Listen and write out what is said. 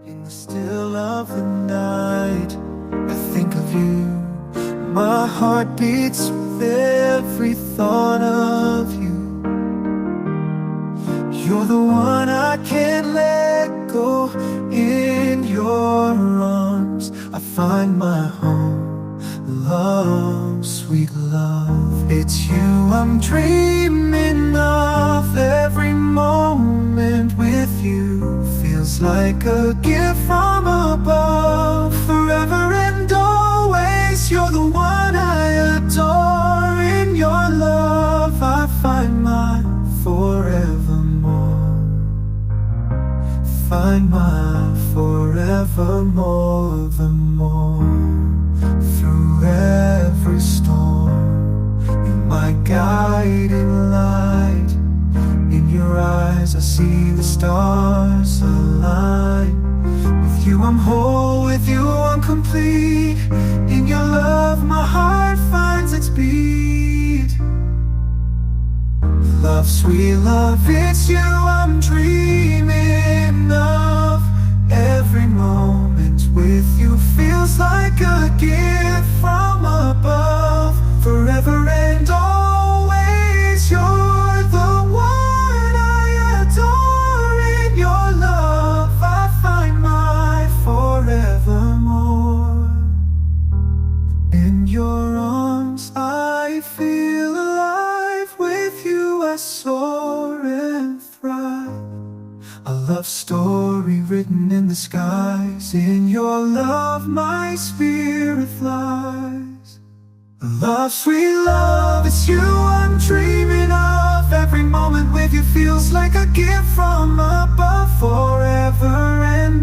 In the still of the night, I think of you. My heart beats with every thought of you. You're the one I can't let go. In your arms I find my home. Love, sweet love, it's you I'm dreaming of. Every moment with you feels like a gift from above. Forever and always, you're the one I adore. In your love I find my forevermore. Find my forevermore, the more. Through every storm, you're my guiding light. In your eyes I see the stars align. With you I'm whole, with you I'm complete. In your love my heart finds its beat. Love, sweet love, it's you I'm dreaming of. Every moment with you feels like a gift from above. Forever and always, you're the one I adore. In your love I find my forevermore. In your arms I feel alive. With you I soar and thrive. A love story written in the skies. In your love my spirit flies. Love, sweet love, it's you I'm dreaming of. Every moment with you feels like a gift from above. Forever and